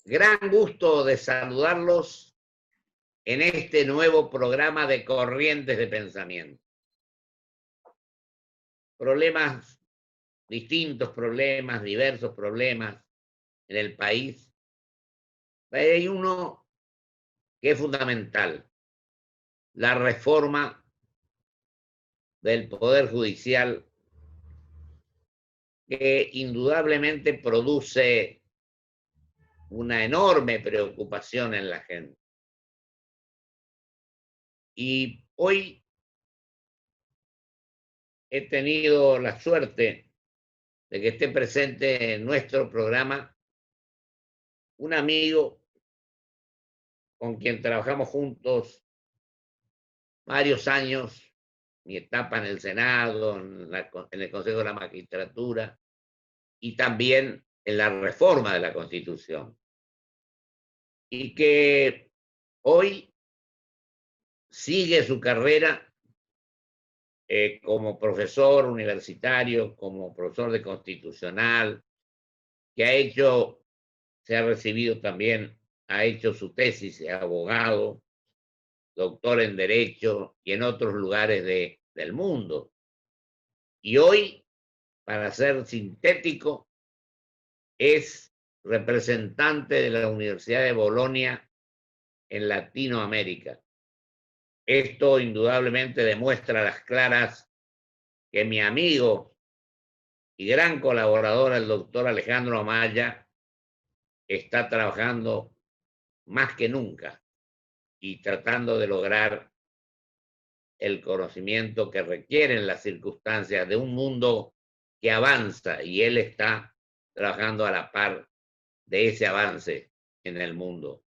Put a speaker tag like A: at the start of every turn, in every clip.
A: Gran gusto de saludarlos en este nuevo programa de Corrientes de Pensamiento. Problemas, distintos problemas, diversos problemas en el país. Hay uno que es fundamental, la reforma del Poder Judicial, que indudablemente produce una enorme preocupación en la gente. Y hoy he tenido la suerte de que esté presente en nuestro programa un amigo con quien trabajamos juntos varios años, mi etapa en el Senado, en el Consejo de la Magistratura y también en la reforma de la Constitución. Y que hoy sigue su carrera como profesor universitario, como profesor de constitucional, que se ha recibido también, ha hecho su tesis de abogado, doctor en Derecho y en otros lugares del mundo. Y hoy, para ser sintético, es representante de la Universidad de Bolonia en Latinoamérica. Esto indudablemente demuestra a las claras que mi amigo y gran colaborador, el doctor Alejandro Amaya, está trabajando más que nunca y tratando de lograr el conocimiento que requieren las circunstancias de un mundo que avanza, y él está trabajando a la par de ese avance en el mundo,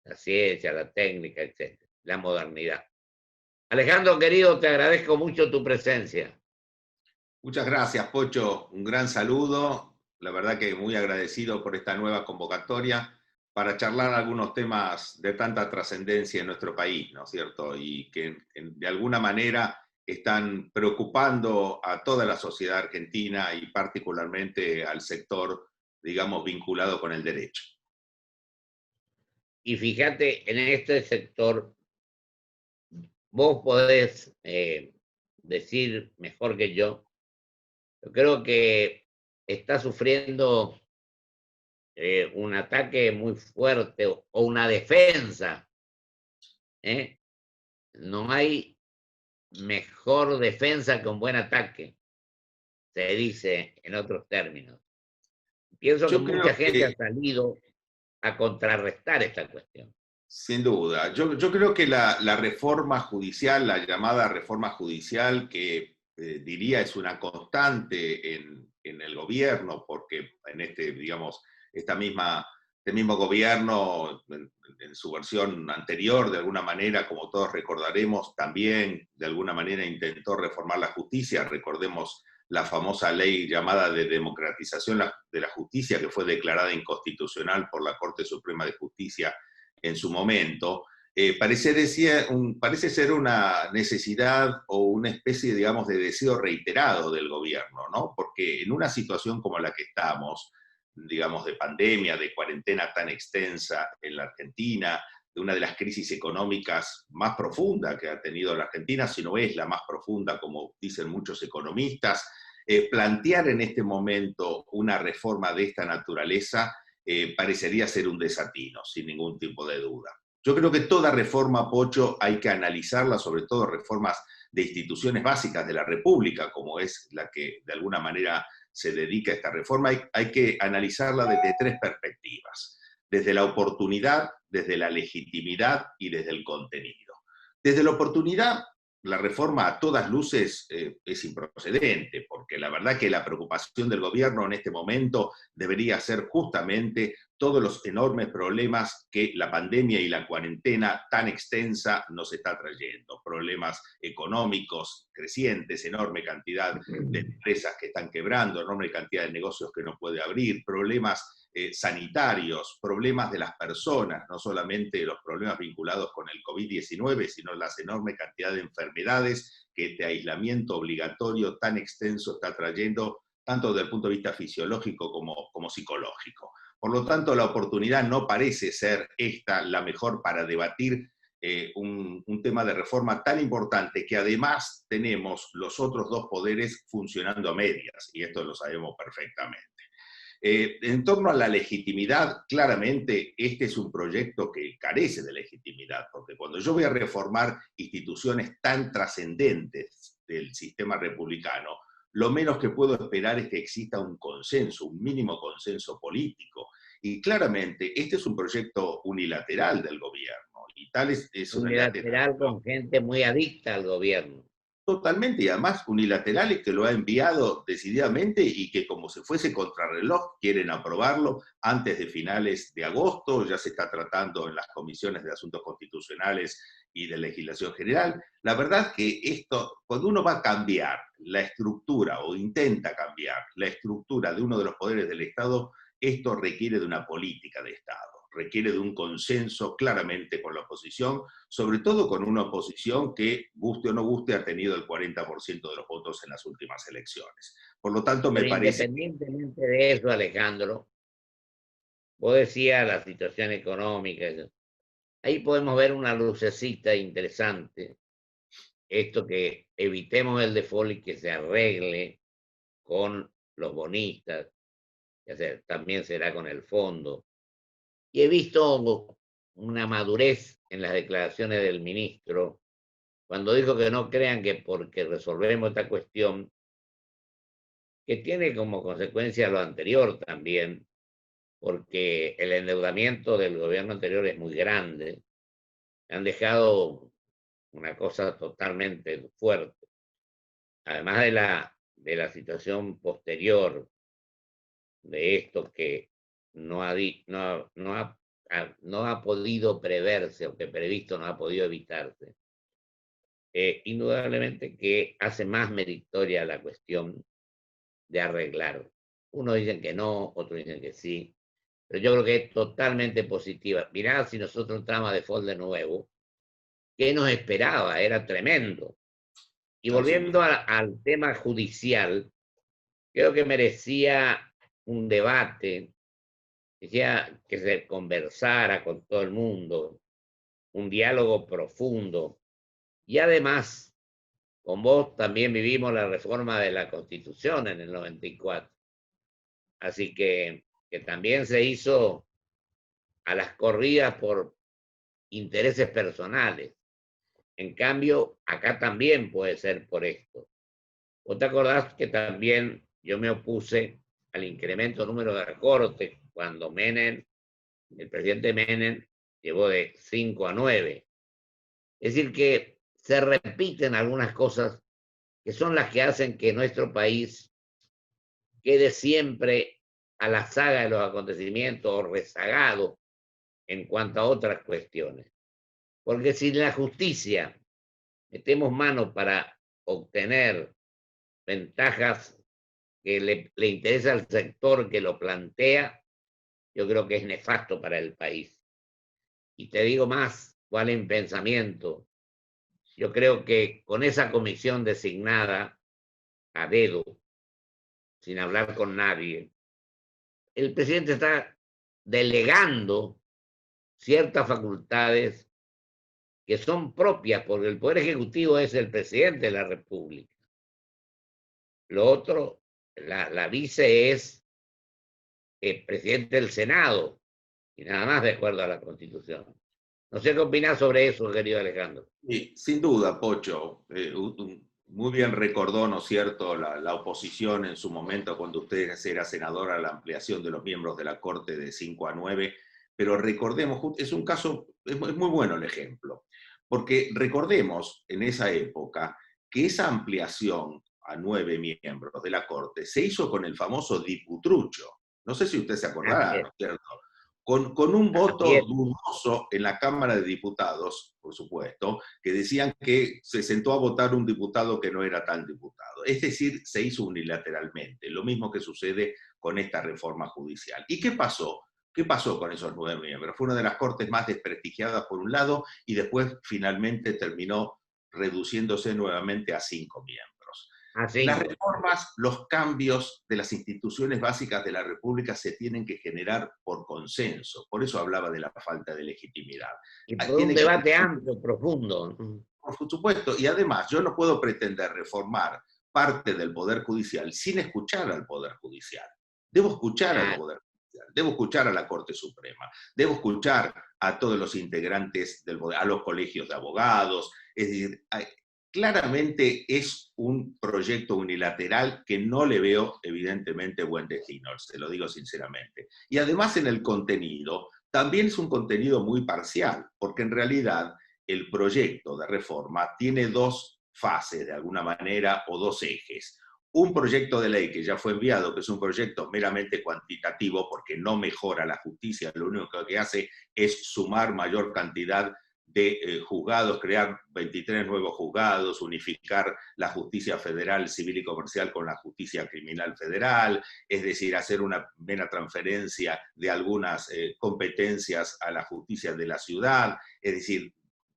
A: la ciencia, la técnica, etcétera, la modernidad. Alejandro, querido, te agradezco mucho tu presencia.
B: Muchas gracias, Pocho. Un gran saludo. La verdad que muy agradecido por esta nueva convocatoria para charlar algunos temas de tanta trascendencia en nuestro país, ¿no es cierto? Y que de alguna manera están preocupando a toda la sociedad argentina y particularmente al sector, digamos, vinculado con el derecho.
A: Y fíjate, en este sector, vos podés decir mejor que yo creo que está sufriendo un ataque muy fuerte o una defensa. ¿Eh? No hay mejor defensa que un buen ataque, se dice en otros términos. Pienso que
B: Yo
A: mucha
B: creo
A: gente ha
B: que
A: salido a contrarrestar esta cuestión.
B: sin duda. Yo creo que la reforma judicial, la llamada reforma judicial, que diría es una constante en el gobierno, porque en digamos, este mismo gobierno, en su versión anterior, de alguna manera, como todos recordaremos, también de alguna manera intentó reformar la justicia. Recordemos la famosa ley llamada de democratización de la justicia, que fue declarada inconstitucional por la Corte Suprema de Justicia en su momento, parece ser una necesidad o una especie, digamos, de deseo reiterado del gobierno, ¿no? Porque en una situación como la que estamos, digamos, de pandemia, de cuarentena tan extensa en la Argentina, de una de las crisis económicas más profundas que ha tenido la Argentina, si no es la más profunda, como dicen muchos economistas, plantear en este momento una reforma de esta naturaleza parecería ser un desatino, sin ningún tipo de duda. Yo creo que toda reforma, Pocho, hay que analizarla, sobre todo reformas de instituciones básicas de la República, como es la que de alguna manera se dedica a esta reforma, hay que analizarla desde tres perspectivas: desde la oportunidad, desde la legitimidad y desde el contenido. Desde la oportunidad, la reforma a todas luces es improcedente, porque la verdad que la preocupación del gobierno en este momento debería ser justamente todos los enormes problemas que la pandemia y la cuarentena tan extensa nos está trayendo. Problemas económicos crecientes, enorme cantidad de empresas que están quebrando, enorme cantidad de negocios que no puede abrir, problemas sanitarios, problemas de las personas, no solamente los problemas vinculados con el COVID-19, sino la enorme cantidad de enfermedades que este aislamiento obligatorio tan extenso está trayendo, tanto desde el punto de vista fisiológico como psicológico. Por lo tanto, la oportunidad no parece ser esta la mejor para debatir un tema de reforma tan importante que además tenemos los otros dos poderes funcionando a medias, y esto lo sabemos perfectamente. En torno a la legitimidad, claramente este es un proyecto que carece de legitimidad, porque cuando yo voy a reformar instituciones tan trascendentes del sistema republicano, lo menos que puedo esperar es que exista un consenso, un mínimo consenso político. Y claramente este es un proyecto unilateral del gobierno, y tal es unilateral.
A: Unilateral con gente muy adicta al gobierno.
B: Totalmente, y además unilaterales que lo ha enviado decididamente y que como si fuese contrarreloj quieren aprobarlo antes de finales de agosto, ya se está tratando en las comisiones de asuntos constitucionales y de legislación general. La verdad que esto, cuando uno va a cambiar la estructura o intenta cambiar la estructura de uno de los poderes del Estado, esto requiere de una política de Estado, requiere de un consenso claramente con la oposición, sobre todo con una oposición que, guste o no guste, ha tenido el 40% de los votos en las últimas elecciones. Por lo tanto, me
A: Pero
B: parece...
A: independientemente de eso, Alejandro, vos decías la situación económica, ahí podemos ver una lucecita interesante, esto que evitemos el default y que se arregle con los bonistas, que también será con el fondo. Y he visto una madurez en las declaraciones del ministro, cuando dijo que no crean que porque resolvemos esta cuestión, que tiene como consecuencia lo anterior también, porque el endeudamiento del gobierno anterior es muy grande, han dejado una cosa totalmente fuerte, además de la situación posterior de esto que no ha podido preverse o que previsto no ha podido evitarse. Indudablemente que hace más meritoria la cuestión de arreglar. Unos dicen que no, otros dicen que sí, pero yo creo que es totalmente positiva. Mirá, si nosotros entramos a default de nuevo, ¿qué nos esperaba? Era tremendo. Y
B: No, sin
A: volviendo
B: duda.
A: al tema judicial, creo que merecía un debate, decía que se conversara con todo el mundo, un diálogo profundo. Y además, con vos también vivimos la reforma de la Constitución en el 94. Así que también se hizo a las corridas por intereses personales. En cambio, acá también puede ser por esto. ¿Vos te acordás que también yo me opuse al incremento número de la Corte cuando Menem, el presidente Menem, llevó de 5 a 9? Es decir, que se repiten algunas cosas que son las que hacen que nuestro país quede siempre a la saga de los acontecimientos o rezagado en cuanto a otras cuestiones. Porque si la justicia metemos mano para obtener ventajas que le interesa al sector que lo plantea, yo creo que es nefasto para el país. Y te digo más, cuál en pensamiento. Yo creo que con esa comisión designada a dedo, sin hablar con nadie, el presidente está delegando ciertas facultades que son propias, porque el Poder Ejecutivo es el presidente de la República. Lo otro, la vice es el presidente del Senado, y nada más de acuerdo a la Constitución. No sé qué opinas sobre eso, querido Alejandro.
B: Sí, sin duda, Pocho. Muy bien recordó, ¿no es cierto?, la oposición en su momento cuando usted era senador a la ampliación de los miembros de la Corte de 5 a 9, pero recordemos, es un caso, es muy bueno el ejemplo, porque recordemos en esa época que esa ampliación a 9 miembros de la Corte se hizo con el famoso diputrucho. No sé si usted se
A: Así
B: acordará,
A: es,
B: ¿no es cierto? Con un
A: así
B: voto
A: es.
B: dudoso en la Cámara de Diputados, por supuesto, que decían que se sentó a votar un diputado que no era tal diputado. Es decir, se hizo unilateralmente, lo mismo que sucede con esta reforma judicial. ¿Y qué pasó? ¿Qué pasó con esos 9 miembros? Fue una de las cortes más desprestigiadas por un lado y después finalmente terminó reduciéndose nuevamente a 5 miembros.
A: a
B: Las
A: 5.
B: reformas, los cambios de las instituciones básicas de la República se tienen que generar por consenso. Por eso hablaba de la falta de legitimidad.
A: Y
B: Ah,
A: por un
B: tiene que
A: debate
B: haber,
A: amplio, profundo.
B: por supuesto, y además yo no puedo pretender reformar parte del Poder Judicial sin escuchar al Poder Judicial. Debo escuchar al
A: Ah,
B: Poder Judicial, debo escuchar a la Corte Suprema, debo escuchar a todos los integrantes del Poder, a los colegios de abogados. Es decir, claramente es un proyecto unilateral que no le veo evidentemente buen destino, se lo digo sinceramente. Y además en el contenido, también es un contenido muy parcial, porque en realidad el proyecto de reforma tiene dos fases de alguna manera o dos ejes. Un proyecto de ley que ya fue enviado, que es un proyecto meramente cuantitativo porque no mejora la justicia, lo único que hace es sumar mayor cantidad de juzgados, crear 23 nuevos juzgados, unificar la justicia federal, civil y comercial con la justicia criminal federal, es decir, hacer una mera transferencia de algunas competencias a la justicia de la ciudad, es decir,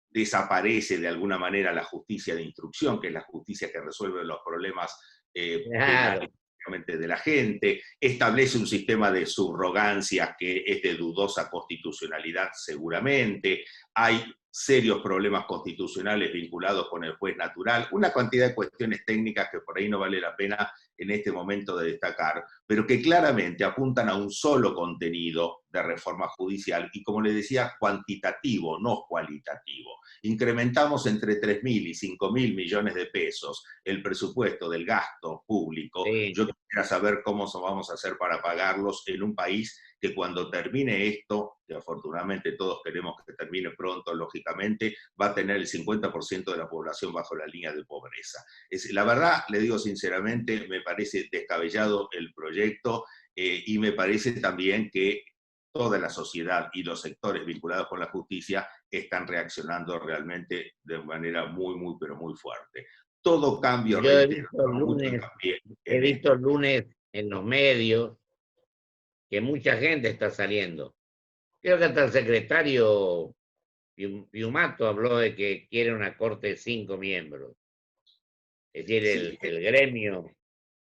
B: desaparece de alguna manera la justicia de instrucción, que es la justicia que resuelve los problemas penales
A: claro.
B: de la gente, establece un sistema de subrogancias que es de dudosa constitucionalidad seguramente, hay serios problemas constitucionales vinculados con el juez natural, una cantidad de cuestiones técnicas que por ahí no vale la pena en este momento de destacar, pero que claramente apuntan a un solo contenido de reforma judicial y, como les decía, cuantitativo, no cualitativo. Incrementamos entre 3.000 y 5.000 millones de pesos el presupuesto del gasto público.
A: Sí.
B: Yo quisiera saber cómo vamos a hacer para pagarlos en un país que cuando termine esto, que afortunadamente todos queremos que termine pronto, lógicamente, va a tener el 50% de la población bajo la línea de pobreza. La verdad, le digo sinceramente, me parece descabellado el proyecto y me parece también que toda la sociedad y los sectores vinculados con la justicia están reaccionando realmente de manera muy, muy, pero muy fuerte. Todo cambio,
A: Yo
B: reitero, mucho hincapié
A: he
B: en
A: visto
B: esto.
A: el lunes en los medios que mucha gente está saliendo. Creo que hasta el secretario Piumato habló de que quiere una corte de 5 miembros. Es decir,
B: Sí,
A: el gremio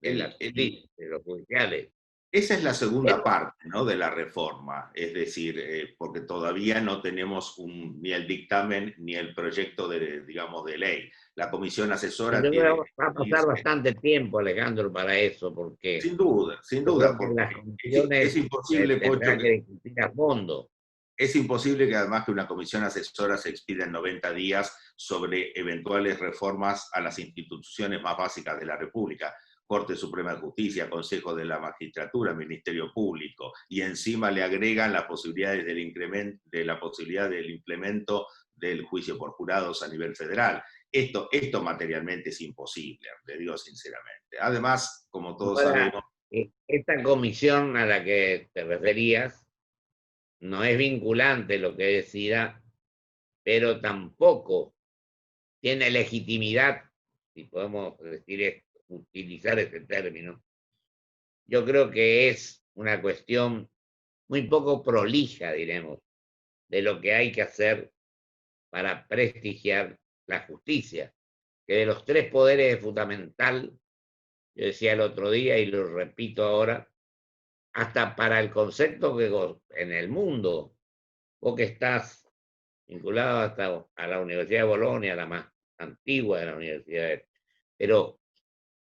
A: de la
B: el,
A: justicia,
B: el,
A: de los judiciales.
B: esa es la segunda
A: Pero
B: parte, ¿no?, de la reforma, es decir, porque todavía no tenemos ni el dictamen ni el proyecto de, digamos, de ley. La comisión asesora
A: yo creo
B: tiene
A: que va a
B: que
A: pasar
B: irse.
A: bastante tiempo, Alejandro, para eso, porque
B: Sin
A: yo
B: duda,
A: creo que
B: porque
A: las
B: es
A: comisiones
B: imposible, Pocho,
A: tendrán que discutir a fondo.
B: es imposible que además que una comisión asesora se expida en 90 días sobre eventuales reformas a las instituciones más básicas de la República. Corte Suprema de Justicia, Consejo de la Magistratura, Ministerio Público, y encima le agregan las posibilidades del incremento, de la posibilidad del implemento del juicio por jurados a nivel federal. Esto materialmente es imposible, le digo sinceramente. Además, como todos
A: Ahora,
B: sabemos,
A: esta comisión a la que te referías no es vinculante lo que decida, pero tampoco tiene legitimidad, si podemos decir utilizar ese término. Yo creo que es una cuestión muy poco prolija, diremos, de lo que hay que hacer para prestigiar la justicia, que de los tres poderes es fundamental, yo decía el otro día y lo repito ahora, hasta para el concepto que en el mundo, vos que estás vinculado hasta a la Universidad de Bolonia, la más antigua de las universidades, pero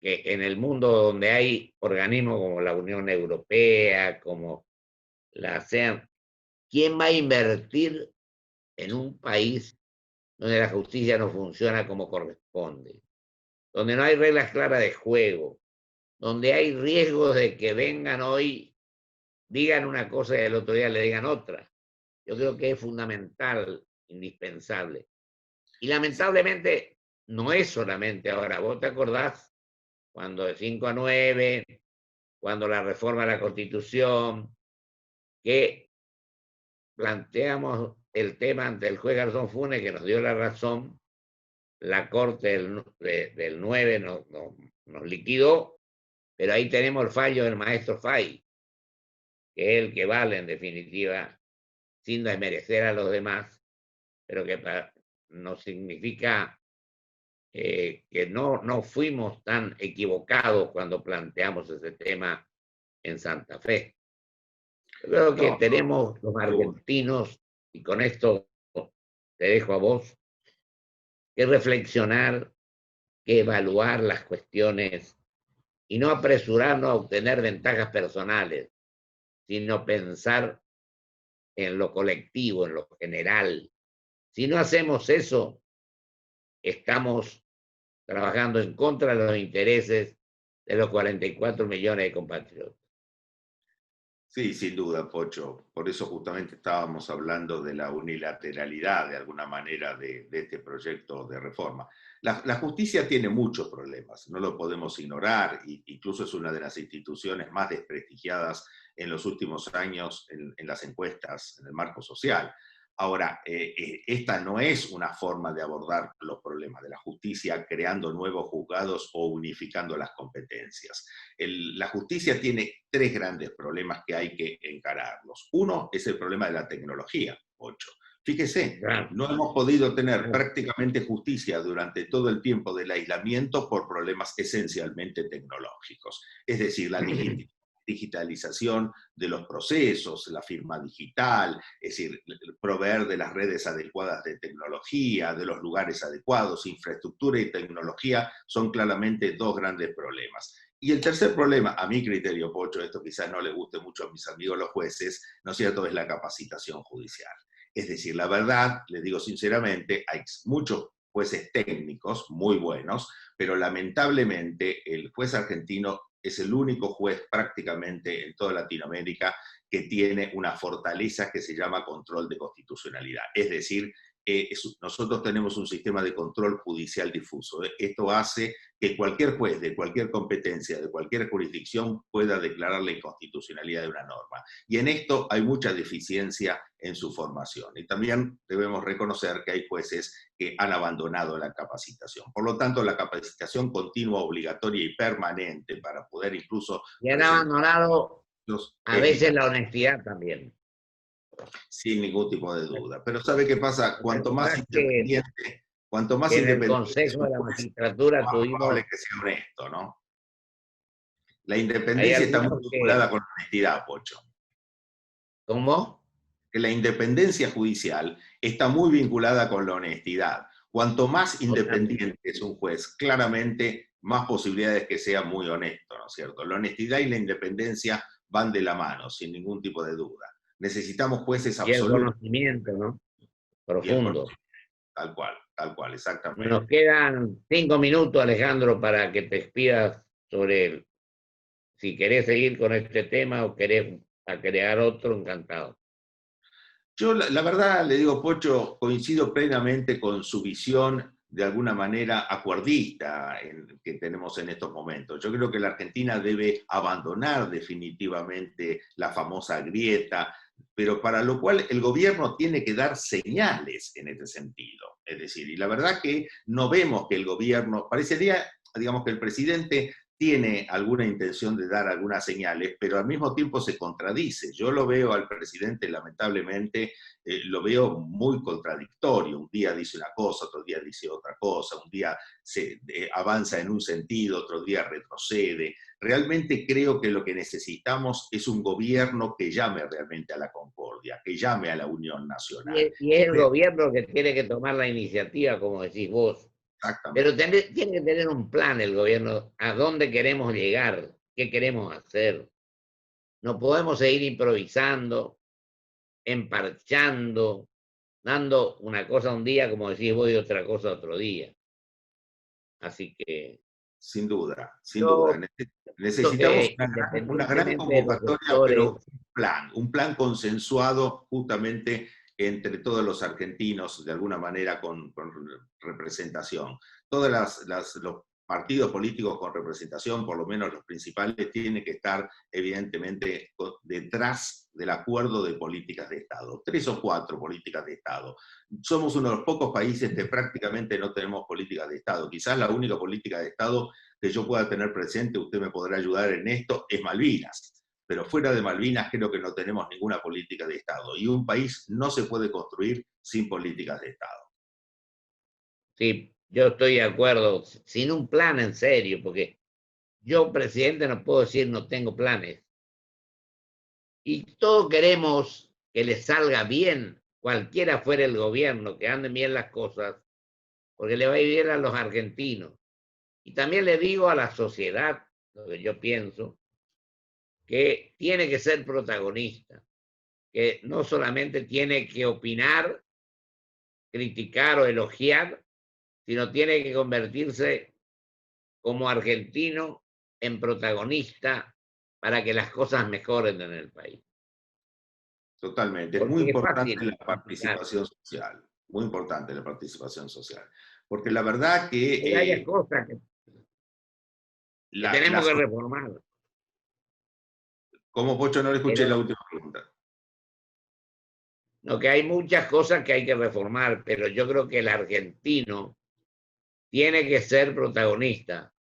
A: que en el mundo donde hay organismos como la Unión Europea, como la ASEAN, ¿quién va a invertir en un país donde la justicia no funciona como corresponde? Donde no hay reglas claras de juego, donde hay riesgos de que vengan hoy, digan una cosa y el otro día le digan otra. Yo creo que es fundamental, indispensable. Y lamentablemente no es solamente ahora. ¿Vos te acordás cuando de 5 a 9, cuando la reforma de la Constitución, que planteamos el tema ante el juez Garzón Funes, que nos dio la razón, la Corte del 9 nos liquidó, pero ahí tenemos el fallo del maestro Fay, que es el que vale en definitiva, sin desmerecer a los demás, pero que no significa que no fuimos tan equivocados cuando planteamos ese tema en Santa Fe. Yo creo que
B: No, no,
A: tenemos los argentinos, y con esto te dejo a vos, que reflexionar, que evaluar las cuestiones y no apresurarnos a obtener ventajas personales, sino pensar en lo colectivo, en lo general. Si no hacemos eso, estamos trabajando en contra de los intereses de los 44 millones de compatriotas.
B: sí, sin duda, Pocho. Por eso justamente estábamos hablando de la unilateralidad, de alguna manera, de este proyecto de reforma. La justicia tiene muchos problemas, no lo podemos ignorar, e incluso es una de las instituciones más desprestigiadas en los últimos años en las encuestas, en el marco social. Ahora, esta no es una forma de abordar los problemas de la justicia creando nuevos juzgados o unificando las competencias. La justicia tiene tres grandes problemas que hay que encararlos. Uno es el problema de la tecnología, Ocho. Fíjese,
A: Claro,
B: no hemos podido tener
A: claro.
B: prácticamente justicia durante todo el tiempo del aislamiento por problemas esencialmente tecnológicos. Es decir, la digitalización de los procesos, la firma digital, es decir, proveer de las redes adecuadas de tecnología, de los lugares adecuados, infraestructura y tecnología son claramente dos grandes problemas. Y el tercer problema, a mi criterio, Pocho, esto quizás no le guste mucho a mis amigos los jueces, ¿no es cierto?, es la capacitación judicial. Es decir, la verdad, les digo sinceramente, hay muchos jueces técnicos muy buenos, pero lamentablemente el juez argentino es el único juez prácticamente en toda Latinoamérica que tiene una fortaleza que se llama control de constitucionalidad. Es decir, nosotros tenemos un sistema de control judicial difuso. Esto hace que cualquier juez de cualquier competencia, de cualquier jurisdicción, pueda declarar la inconstitucionalidad de una norma. Y en esto hay mucha deficiencia en su formación. Y también debemos reconocer que hay jueces que han abandonado la capacitación. Por lo tanto, la capacitación continua, obligatoria y permanente para poder incluso
A: Y han
B: presentar
A: abandonado a
B: es
A: veces la
B: vital,
A: honestidad también.
B: sin ningún tipo de duda. Pero ¿sabe qué pasa?
A: ¿Te acordás que
B: Cuanto más
A: en el
B: independiente es
A: Consejo
B: un
A: de la
B: juez,
A: Magistratura
B: más probable
A: tuvimos,
B: es que sea honesto, ¿no? La
A: hay
B: independencia está muy
A: algunos
B: vinculada
A: que,
B: con la honestidad, Pocho.
A: ¿cómo?
B: Que la independencia judicial está muy vinculada con la honestidad. Cuanto más
A: Totalmente.
B: independiente es un juez, claramente más posibilidades que sea muy honesto, ¿no es cierto? La honestidad y la independencia van de la mano, sin ningún tipo de duda. Necesitamos jueces
A: Y el
B: absolutos
A: conocimiento, ¿no?
B: y el
A: Profundo.
B: conocimiento, tal cual,
A: Nos
B: exactamente.
A: quedan 5 minutos, Alejandro, para que te expidas sobre si querés seguir con este tema o querés crear otro, encantado.
B: Yo, la verdad, le digo, Pocho, coincido plenamente con su visión de alguna manera acuerdista que tenemos en estos momentos. Yo creo que la Argentina debe abandonar definitivamente la famosa grieta, pero para lo cual el gobierno tiene que dar señales en este sentido. Es decir, y la verdad que no vemos que el gobierno, parecería, digamos, que el presidente tiene alguna intención de dar algunas señales, pero al mismo tiempo se contradice. Yo lo veo al presidente, lamentablemente, lo veo muy contradictorio. Un día dice una cosa, otro día dice otra cosa, un día avanza en un sentido, otro día retrocede. Realmente creo que lo que necesitamos es un gobierno que llame realmente a la concordia, que llame a la unión nacional.
A: Y es el gobierno que tiene que tomar la iniciativa, como decís vos. Pero
B: Exactamente.
A: tiene que tener un plan el gobierno, a dónde queremos llegar, qué queremos hacer. No podemos seguir improvisando, emparchando, dando una cosa un día, como decís vos, y otra cosa otro día. Así que
B: Sin duda, sin duda.
A: yo pienso
B: Necesitamos
A: que
B: una gran
A: independientemente de los
B: convocatoria,
A: sectores,
B: pero un plan consensuado justamente entre todos los argentinos, de alguna manera con representación. Los partidos políticos con representación, por lo menos los principales, tienen que estar evidentemente detrás del acuerdo de políticas de Estado. 3 o 4 políticas de Estado. Somos uno de los pocos países que prácticamente no tenemos políticas de Estado. Quizás la única política de Estado que yo pueda tener presente, usted me podrá ayudar en esto, es Malvinas. Pero fuera de Malvinas creo que no tenemos ninguna política de Estado. Y un país no se puede construir sin políticas de Estado.
A: sí, yo estoy de acuerdo, sin un plan en serio, porque yo, presidente, no puedo decir no tengo planes. Y todos queremos que le salga bien, cualquiera fuera el gobierno, que anden bien las cosas, porque le va a ir bien a los argentinos. Y también le digo a la sociedad, lo que yo pienso, que tiene que ser protagonista, que no solamente tiene que opinar, criticar o elogiar, sino tiene que convertirse como argentino en protagonista para que las cosas mejoren en el país.
B: Totalmente. Es muy
A: Porque es
B: importante
A: fácil
B: la
A: criticar,
B: participación social. Muy importante la participación social. Porque la verdad que
A: hay varias cosas que
B: la, la
A: tenemos que
B: so-
A: reformar.
B: como Pocho no le escuché la
A: Pero
B: última pregunta.
A: lo que hay muchas cosas que hay que reformar, pero yo creo que el argentino tiene que ser protagonista,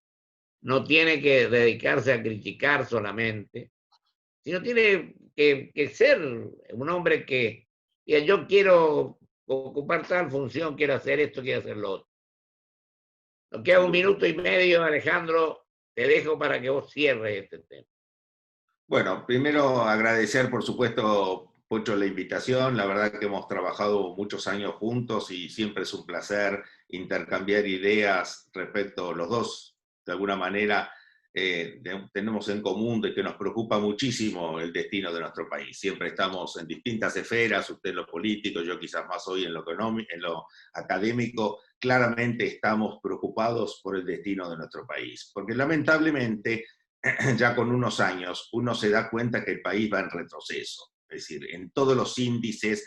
A: no tiene que dedicarse a criticar solamente, sino tiene que ser un hombre que diga, yo quiero ocupar tal función, quiero hacer esto, quiero hacer lo otro. Nos queda
B: Sin
A: un
B: duda.
A: minuto y medio, Alejandro, te dejo para que vos cierres este tema.
B: Bueno, primero agradecer, por supuesto, Pocho, la invitación. La verdad que hemos trabajado muchos años juntos y siempre es un placer intercambiar ideas respecto, los dos, de alguna manera, tenemos en común de que nos preocupa muchísimo el destino de nuestro país. Siempre estamos en distintas esferas, usted en lo político, yo quizás más hoy en lo económico, en lo académico. Claramente estamos preocupados por el destino de nuestro país, porque lamentablemente ya con unos años, uno se da cuenta que el país va en retroceso. Es decir, en todos los índices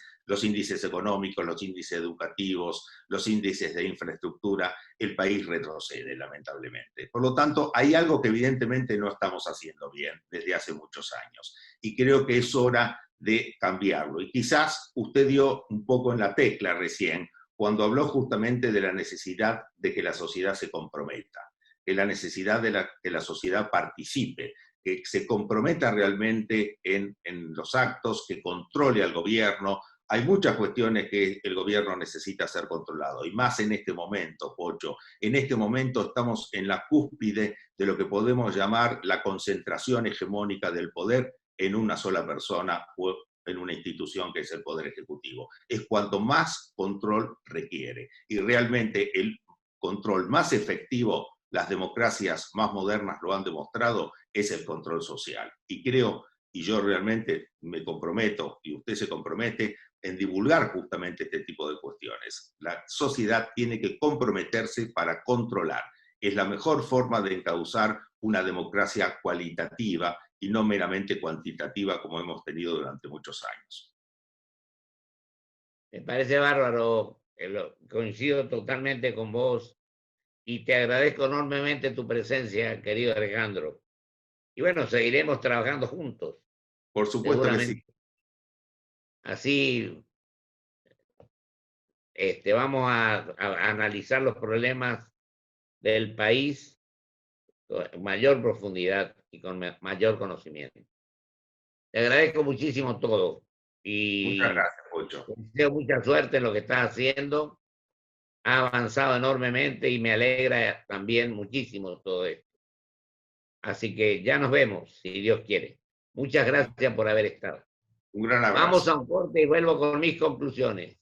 B: económicos, los índices educativos, los índices de infraestructura, el país retrocede, lamentablemente. Por lo tanto, hay algo que evidentemente no estamos haciendo bien desde hace muchos años. Y creo que es hora de cambiarlo. Y quizás usted dio un poco en la tecla recién, cuando habló justamente de la necesidad de que la sociedad se comprometa, que la necesidad de que la sociedad participe, que se comprometa realmente en los actos, que controle al gobierno. Hay muchas cuestiones que el gobierno necesita ser controlado, y más en este momento, Pocho. En este momento estamos en la cúspide de lo que podemos llamar la concentración hegemónica del poder en una sola persona o en una institución que es el Poder Ejecutivo. Es cuanto más control requiere. Y realmente el control más efectivo, las democracias más modernas lo han demostrado, es el control social. Y creo, y yo realmente me comprometo, y usted se compromete, en divulgar justamente este tipo de cuestiones. La sociedad tiene que comprometerse para controlar. Es la mejor forma de encauzar una democracia cualitativa y no meramente cuantitativa como hemos tenido durante muchos años.
A: Me parece bárbaro, coincido totalmente con vos y te agradezco enormemente tu presencia, querido Alejandro. Y bueno, seguiremos trabajando juntos,
B: Por supuesto que sí.
A: seguramente. Así vamos a analizar los problemas del país con mayor profundidad y con mayor conocimiento. Te agradezco muchísimo todo
B: Muchas
A: y
B: gracias, Pocho.
A: te deseo mucha suerte en lo que estás haciendo. Ha avanzado enormemente y me alegra también muchísimo todo esto. Así que ya nos vemos, si Dios quiere. Muchas gracias por haber estado.
B: Un gran
A: Vamos
B: abrazo.
A: a un corte y vuelvo con mis conclusiones.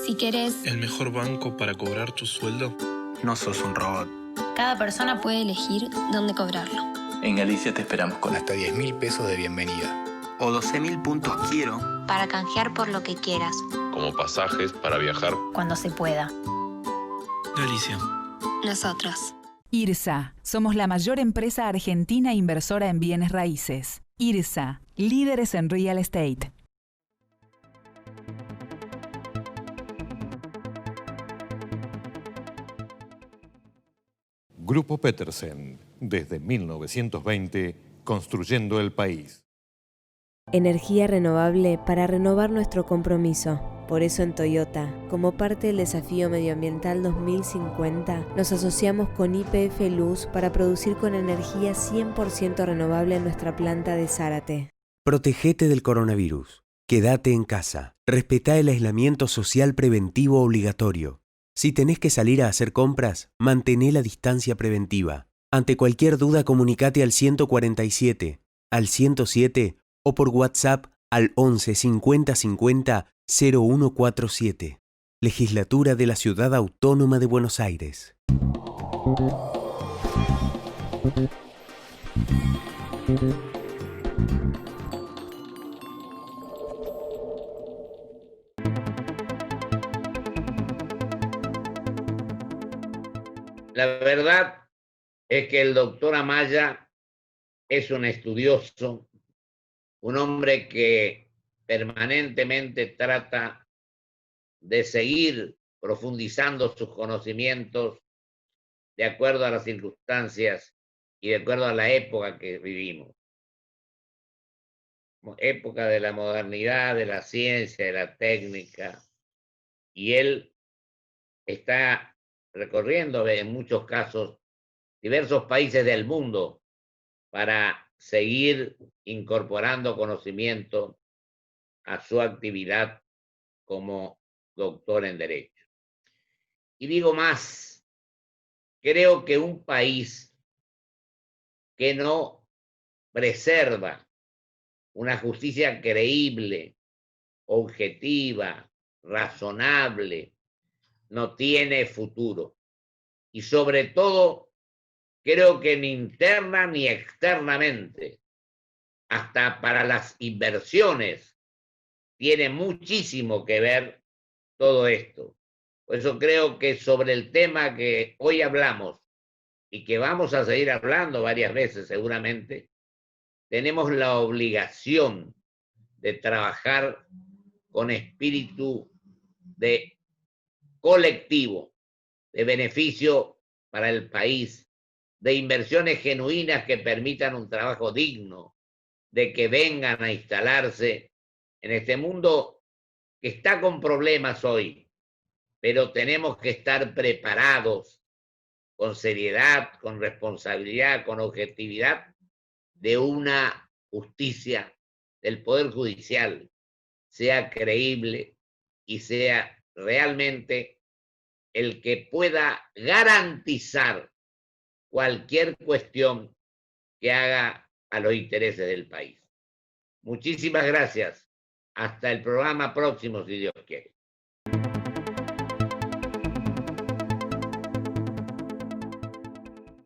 C: Si querés,
D: ¿El mejor banco para cobrar tu sueldo?
E: No sos un robot.
C: cada persona puede elegir dónde cobrarlo.
E: En Galicia te esperamos con
F: Hasta 10.000 pesos de bienvenida.
E: o 12.000 puntos quiero.
G: Para canjear por lo que quieras.
H: Como pasajes para viajar.
G: Cuando se pueda.
D: Galicia.
G: Nosotros.
I: IRSA. Somos la mayor empresa argentina inversora en bienes raíces. IRSA. Líderes en real estate.
J: Grupo Petersen, desde 1920, construyendo el país. Energía renovable para renovar nuestro compromiso. Por eso en Toyota, como parte del Desafío Medioambiental 2050, nos asociamos con YPF Luz para producir con energía 100% renovable en nuestra planta de Zárate.
K: Protegete del coronavirus. Quédate en casa. Respetá el aislamiento social preventivo obligatorio. Si tenés que salir a hacer compras, mantené la distancia preventiva. Ante cualquier duda, comunicate al 147, al 107 o por WhatsApp al 11 50 50 0147. Legislatura de la Ciudad Autónoma de Buenos Aires.
A: La verdad es que el doctor Amaya es un estudioso, un hombre que permanentemente trata de seguir profundizando sus conocimientos de acuerdo a las circunstancias y de acuerdo a la época que vivimos. Época de la modernidad, de la ciencia, de la técnica, y él está recorriendo en muchos casos diversos países del mundo para seguir incorporando conocimiento a su actividad como doctor en Derecho. Y digo más, creo que un país que no preserva una justicia creíble, objetiva, razonable, no tiene futuro. Y sobre todo, creo que ni interna ni externamente, hasta para las inversiones, tiene muchísimo que ver todo esto. Por eso creo que sobre el tema que hoy hablamos y que vamos a seguir hablando varias veces seguramente, tenemos la obligación de trabajar con espíritu de colectivo, de beneficio para el país, de inversiones genuinas que permitan un trabajo digno, de que vengan a instalarse en este mundo que está con problemas hoy, pero tenemos que estar preparados con seriedad, con responsabilidad, con objetividad, de una justicia del Poder Judicial sea creíble y sea realmente el que pueda garantizar cualquier cuestión que haga a los intereses del país. Muchísimas gracias. Hasta el programa próximo, si Dios quiere.